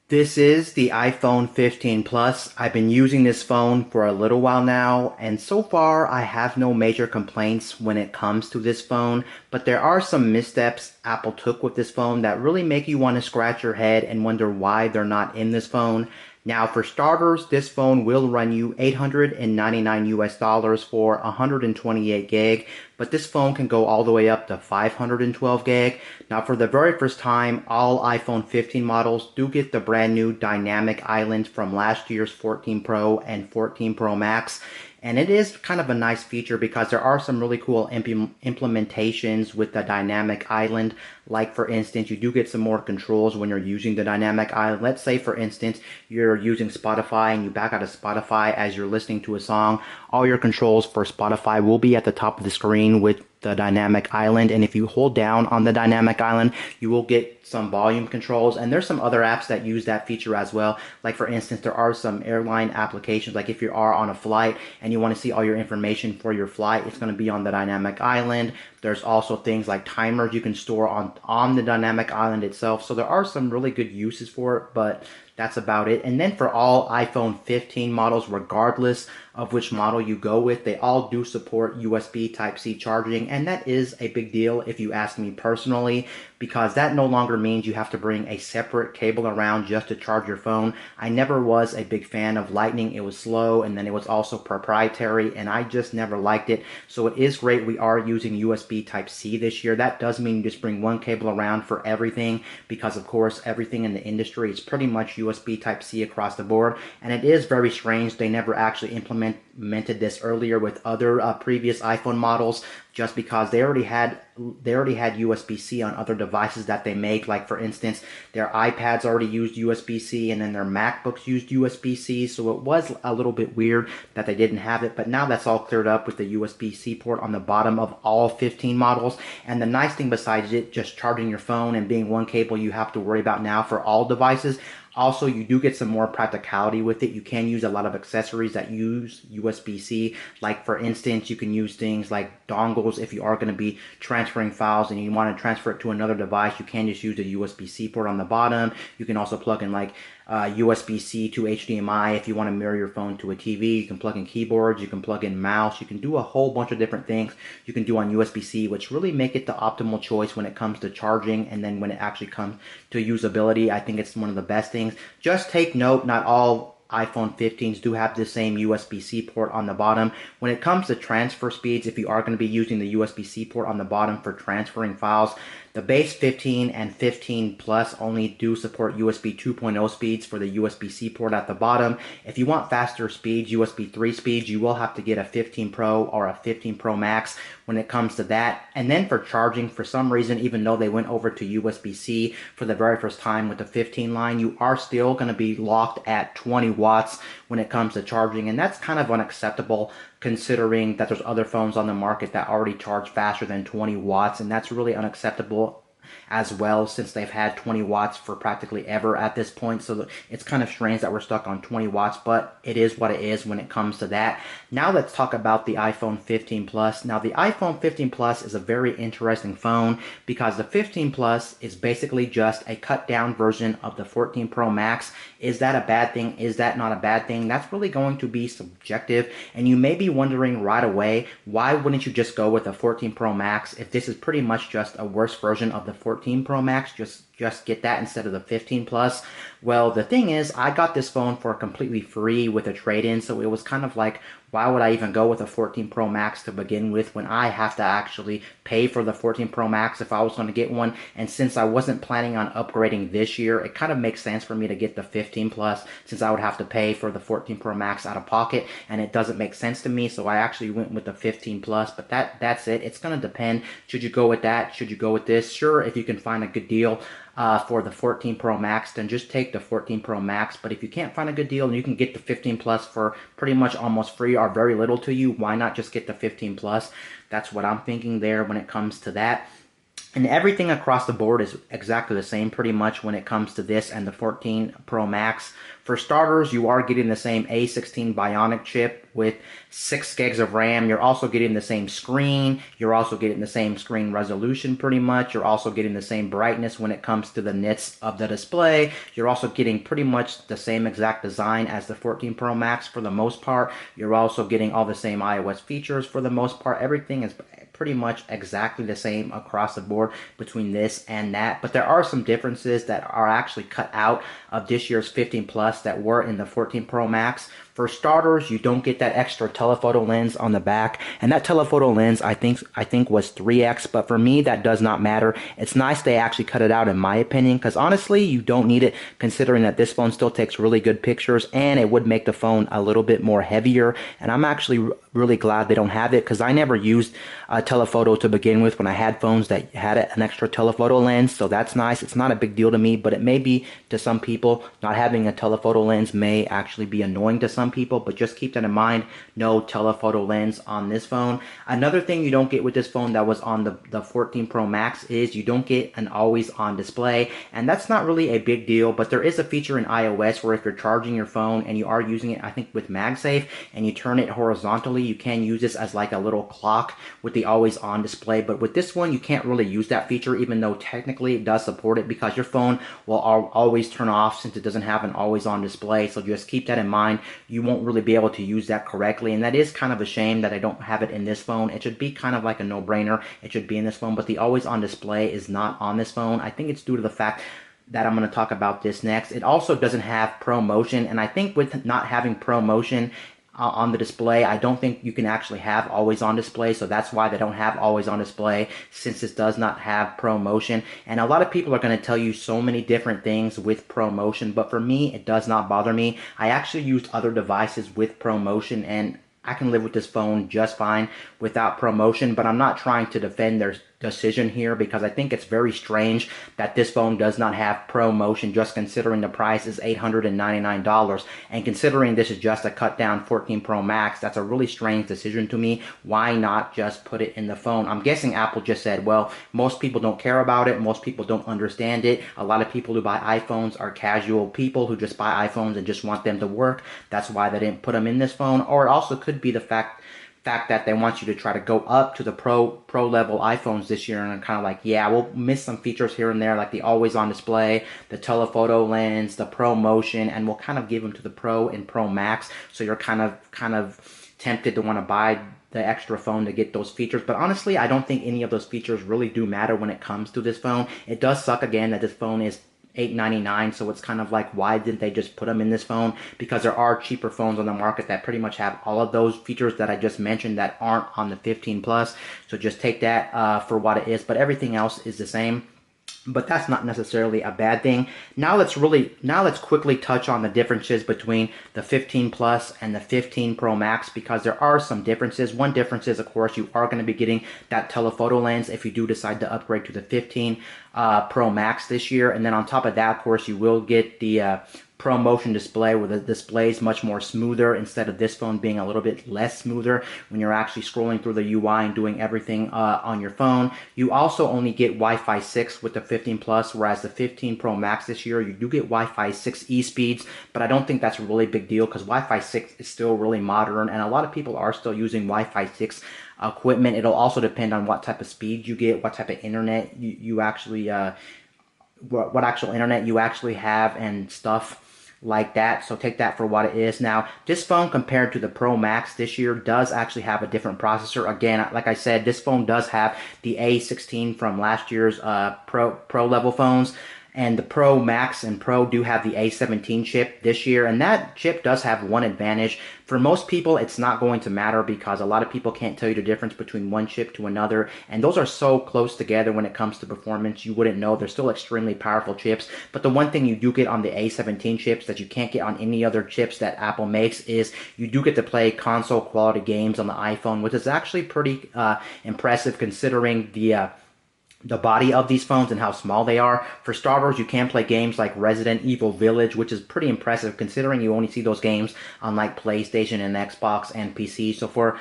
This is the iPhone 15 Plus. I've been using this phone for a little while now, and so far I have no major complaints when it comes to this phone, but there are some missteps Apple took with this phone that really make you want to scratch your head and wonder why they're not in this phone. Now, for starters, this phone will run you 899 US dollars for 128 gig, but this phone can go all the way up to 512 gig. Now, for the very first time, all iPhone 15 models do get the brand new dynamic island from last year's 14 Pro and 14 Pro Max. And it is kind of a nice feature because there are some really cool implementations with the dynamic island. Like, for instance, you do get some more controls when you're using the dynamic island. Let's say, for instance, you're using Spotify and you back out of Spotify as you're listening to a song. All your controls for Spotify will be at the top of the screen with the dynamic island, and if you hold down on the dynamic island, you will get some volume controls. And there's some other apps that use that feature as well. Like, for instance, there are some airline applications, like if you are on a flight and you want to see all your information for your flight, it's going to be on the dynamic island. There's also things like timers you can store on the dynamic island itself. So there are some really good uses for it, but that's about it. And then for all iPhone 15 models, regardless of which model you go with, they all do support USB Type-C charging, and that is a big deal if you ask me personally, because that no longer means you have to bring a separate cable around just to charge your phone. I never was a big fan of Lightning. It was slow, and then it was also proprietary, and I just never liked it. So it is great we are using USB Type-C this year. That does mean you just bring one cable around for everything, because of course everything in the industry is pretty much USB Type-C across the board, and it is very strange they never actually implemented this earlier with other previous iPhone models, just because they already had USB-C on other devices that they make. Like, for instance, their iPads already used USB-C, and then their MacBooks used USB-C, so it was a little bit weird that they didn't have it. But now that's all cleared up with the USB-C port on the bottom of all 15 models. And the nice thing besides it just charging your phone and being one cable you have to worry about now for all devices, also, you do get some more practicality with it. You can use a lot of accessories that use USB-C. Like, for instance, you can use things like dongles if you are going to be transferring files and you want to transfer it to another device. You can just use the USB-C port on the bottom. You can also plug in like USB-C to HDMI if you want to mirror your phone to a TV. You can plug in keyboards, you can plug in mouse, you can do a whole bunch of different things you can do on USB-C, which really make it the optimal choice when it comes to charging. And then when it actually comes to usability, I think it's one of the best things. Just take note, not all iPhone 15s do have the same USB-C port on the bottom. When it comes to transfer speeds, if you are going to be using the USB-C port on the bottom for transferring files, the base 15 and 15 Plus only do support USB 2.0 speeds for the USB-C port at the bottom. If you want faster speeds, USB 3 speeds, you will have to get a 15 Pro or a 15 Pro Max when it comes to that. And then for charging, for some reason, even though they went over to USB-C for the very first time with the 15 line, you are still going to be locked at 20 watts when it comes to charging, and that's kind of unacceptable considering that there's other phones on the market that already charge faster than 20 watts, and that's really unacceptable as well, since they've had 20 watts for practically ever at this point. So it's kind of strange that we're stuck on 20 watts, but it is what it is when it comes to that. Now let's talk about the iPhone 15 Plus. Now the iPhone 15 Plus is a very interesting phone because the 15 Plus is basically just a cut down version of the 14 Pro Max. Is that a bad thing? Is that not a bad thing? That's really going to be subjective, and you may be wondering right away, why wouldn't you just go with a 14 Pro Max if this is pretty much just a worse version of the 14 Pro Max? Just get that instead of the 15 Plus. Well, the thing is, I got this phone for completely free with a trade-in, so it was kind of like, why would I even go with a 14 Pro Max to begin with when I have to actually pay for the 14 Pro Max if I was going to get one? And since I wasn't planning on upgrading this year, it kind of makes sense for me to get the 15 Plus, since I would have to pay for the 14 Pro Max out of pocket, and it doesn't make sense to me, so I actually went with the 15 Plus. But that's it. It's going to depend. Should you go with that? Should you go with this? Sure, if you can find a good deal for the 14 Pro Max, then just take the 14 Pro Max. But if you can't find a good deal and you can get the 15 Plus for pretty much almost free or very little to you, why not just get the 15 Plus? That's what I'm thinking there when it comes to that. And everything across the board is exactly the same pretty much when it comes to this and the 14 Pro Max. For starters, you are getting the same A16 Bionic chip with 6 gigs of RAM. You're also getting the same screen. You're also getting the same screen resolution pretty much. You're also getting the same brightness when it comes to the nits of the display. You're also getting pretty much the same exact design as the 14 Pro Max for the most part. You're also getting all the same iOS features for the most part. Everything is pretty much exactly the same across the board between this and that, but there are some differences that are actually cut out of this year's 15 Plus that were in the 14 Pro Max. For starters, you don't get that extra telephoto lens on the back, and that telephoto lens I think was 3x, but for me that does not matter. It's nice they actually cut it out in my opinion, because honestly you don't need it considering that this phone still takes really good pictures, and it would make the phone a little bit more heavier, and I'm actually really glad they don't have it, because I never used a telephoto to begin with when I had phones that had an extra telephoto lens, so that's nice. It's not a big deal to me, but it may be to some people. Not having a telephoto lens may actually be annoying to some people, but just keep that in mind. No telephoto lens on this phone. Another thing you don't get with this phone that was on the 14 Pro Max is you don't get an always on display, and that's not really a big deal, but there is a feature in iOS where if you're charging your phone and you are using it, I think with MagSafe, and you turn it horizontally, you can use this as like a little clock with the always on display. But with this one you can't really use that feature, even though technically it does support it, because your phone will always turn off since it doesn't have an always on display. So just keep that in mind. You won't really be able to use that correctly, and that is kind of a shame that I don't have it in this phone. It should be kind of like a no-brainer. It should be in this phone, but the always on display is not on this phone. I think it's due to the fact that I'm going to talk about this next. It also doesn't have Pro Motion, and I think with not having Pro Motion on the display, I don't think you can actually have always on display, so that's why they don't have always on display, since this does not have Pro Motion. And a lot of people are going to tell you so many different things with Pro Motion, but for me it does not bother me. I actually used other devices with Pro Motion, and I can live with this phone just fine without Pro Motion, but I'm not trying to defend their decision here, because I think it's very strange that this phone does not have Pro Motion, just considering the price is $899, and considering this is just a cut down 14 Pro Max. That's a really strange decision to me. Why not just put it in the phone? I'm guessing Apple just said, well, most people don't care about it, most people don't understand it. A lot of people who buy iPhones are casual people who just buy iPhones and just want them to work. That's why they didn't put them in this phone. Or it also could be the fact that they want you to try to go up to the pro level iPhones this year, and I'm kind of like, yeah, we'll miss some features here and there, like the always on display, the telephoto lens, the Pro Motion, and we'll kind of give them to the Pro and Pro Max, so you're kind of tempted to want to buy the extra phone to get those features. But honestly, I don't think any of those features really do matter when it comes to this phone. It does suck again that this phone is $899, so it's kind of like, why didn't they just put them in this phone? Because there are cheaper phones on the market that pretty much have all of those features that I just mentioned that aren't on the 15 Plus. So just take that for what it is, but everything else is the same. But that's not necessarily a bad thing. Now let's quickly touch on the differences between the 15 Plus and the 15 Pro Max, because there are some differences. One difference is, of course, you are going to be getting that telephoto lens if you do decide to upgrade to the 15 Pro Max this year. And then on top of that, of course, you will get the Pro Motion display, where the display is much more smoother, instead of this phone being a little bit less smoother when you're actually scrolling through the UI and doing everything on your phone. You also only get Wi-Fi 6 with the 15 Plus, whereas the 15 Pro Max this year, you do get Wi-Fi 6E speeds, but I don't think that's a really big deal, because Wi-Fi 6 is still really modern, and a lot of people are still using Wi-Fi 6 equipment. It'll also depend on what type of speed you get, what type of internet you actually, what actual internet you actually have and stuff like that. So take that for what it is. Now, this phone compared to the Pro Max this year does actually have a different processor. Again, like I said, this phone does have the A16 from last year's Pro level phones. And the Pro Max and Pro do have the A17 chip this year, and that chip does have one advantage. For most people, it's not going to matter, because a lot of people can't tell you the difference between one chip to another, and those are so close together when it comes to performance, you wouldn't know. They're still extremely powerful chips, but the one thing you do get on the A17 chips that you can't get on any other chips that Apple makes is you do get to play console quality games on the iPhone, which is actually pretty impressive considering the body of these phones and how small they are. For starters, you can play games like Resident Evil Village, which is pretty impressive considering you only see those games on like PlayStation and Xbox and PC. So for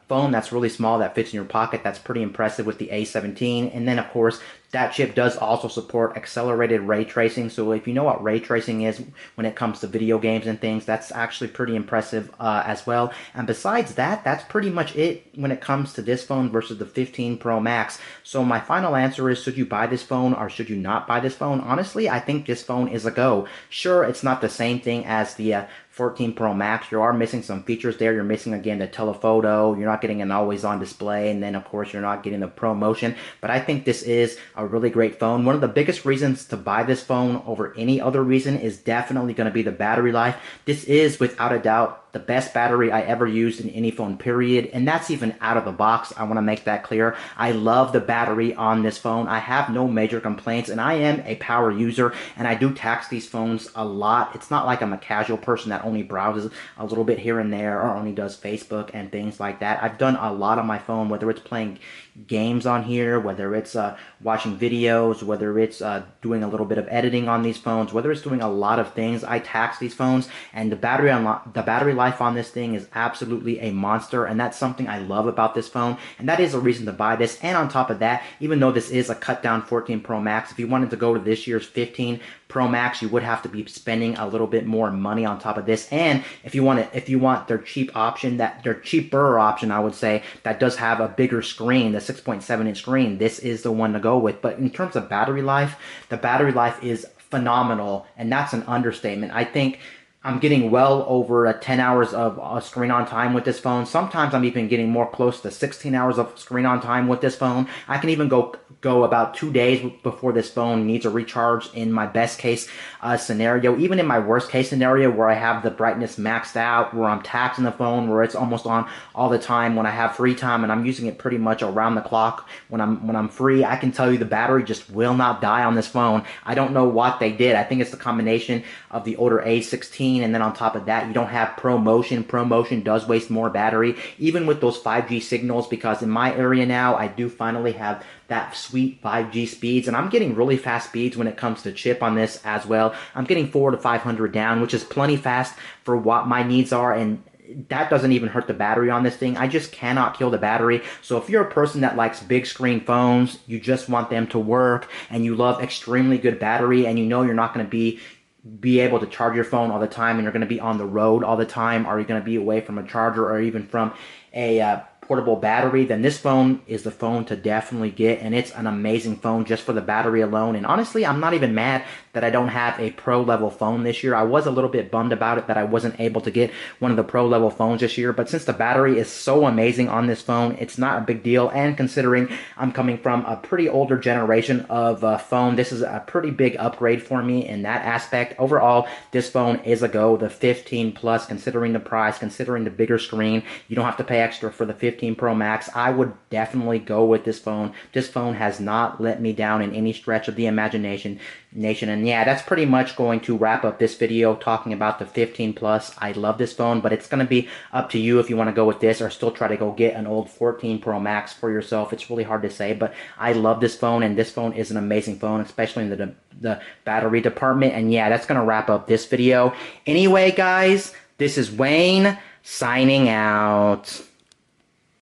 phone that's really small that fits in your pocket. That's pretty impressive with the A17. And then, of course, that chip does also support accelerated ray tracing. So if you know what ray tracing is when it comes to video games and things, that's actually pretty impressive as well. And besides that, that's pretty much it when it comes to this phone versus the 15 Pro Max. So my final answer is, should you buy this phone or should you not buy this phone? Honestly, I think this phone is a go. Sure, it's not the same thing as the 14 Pro Max. You are missing some features there. You're missing, again, the telephoto. You're not getting an always-on display. And then, of course, you're not getting the Pro Motion. But I think this is a really great phone. One of the biggest reasons to buy this phone over any other reason is definitely going to be the battery life. This is, without a doubt, the best battery I ever used in any phone, period. And that's even out of the box. I want to make that clear. I love the battery on this phone. I have no major complaints, and I am a power user, and I do tax these phones a lot. It's not like I'm a casual person that only browses a little bit here and there or only does Facebook and things like that. I've done a lot on my phone, whether it's playing games on here, whether it's watching videos, whether it's doing a little bit of editing on these phones, whether it's doing a lot of things. I tax these phones, and the battery life on this thing is absolutely a monster, and that's something I love about this phone, and that is a reason to buy this. And on top of that, even though this is a cut down 14 Pro Max, if you wanted to go to this year's 15 Pro Max, you would have to be spending a little bit more money on top of this. And if you want their cheap option, their cheaper option, I would say, that does have a bigger screen, the 6.7-inch screen, this is the one to go with. But in terms of battery life, the battery life is phenomenal, and that's an understatement. I think I'm getting well over 10 hours of screen on time with this phone. Sometimes I'm even getting more close to 16 hours of screen on time with this phone. I can even go about 2 days before this phone needs a recharge in my best case scenario. Even in my worst case scenario, where I have the brightness maxed out, where I'm taxing the phone, where it's almost on all the time when I have free time, and I'm using it pretty much around the clock when I'm free, I can tell you the battery just will not die on this phone. I don't know what they did. I think it's the combination of the older A16, and then on top of that, you don't have Pro Motion. Pro Motion does waste more battery, even with those 5G signals, because in my area now, I do finally have that sweet 5G speeds, and I'm getting really fast speeds when it comes to chip on this as well. I'm getting 400 to 500 down, which is plenty fast for what my needs are, and that doesn't even hurt the battery on this thing. I just cannot kill the battery. So if you're a person that likes big screen phones, you just want them to work, and you love extremely good battery, and you know you're not going to be able to charge your phone all the time, and you're going to be on the road all the time, or you're going to be away from a charger or even from a portable battery, then this phone is the phone to definitely get, and it's an amazing phone just for the battery alone. And honestly, I'm not even mad that I don't have a pro level phone this year. I was a little bit bummed about it that I wasn't able to get one of the pro level phones this year, but since the battery is so amazing on this phone, it's not a big deal. And considering I'm coming from a pretty older generation of phone, this is a pretty big upgrade for me in that aspect. Overall, this phone is a go. The 15 Plus, considering the price, considering the bigger screen, you don't have to pay extra for the 15 Pro Max. I would definitely go with this phone. This phone has not let me down in any stretch of the imagination. And yeah, that's pretty much going to wrap up this video talking about the 15 Plus. I love this phone, but it's going to be up to you if you want to go with this or still try to go get an old 14 Pro Max for yourself. It's really hard to say, but I love this phone, and this phone is an amazing phone, especially in the battery department. And yeah, that's going to wrap up this video. Anyway, guys, this is Wayne signing out.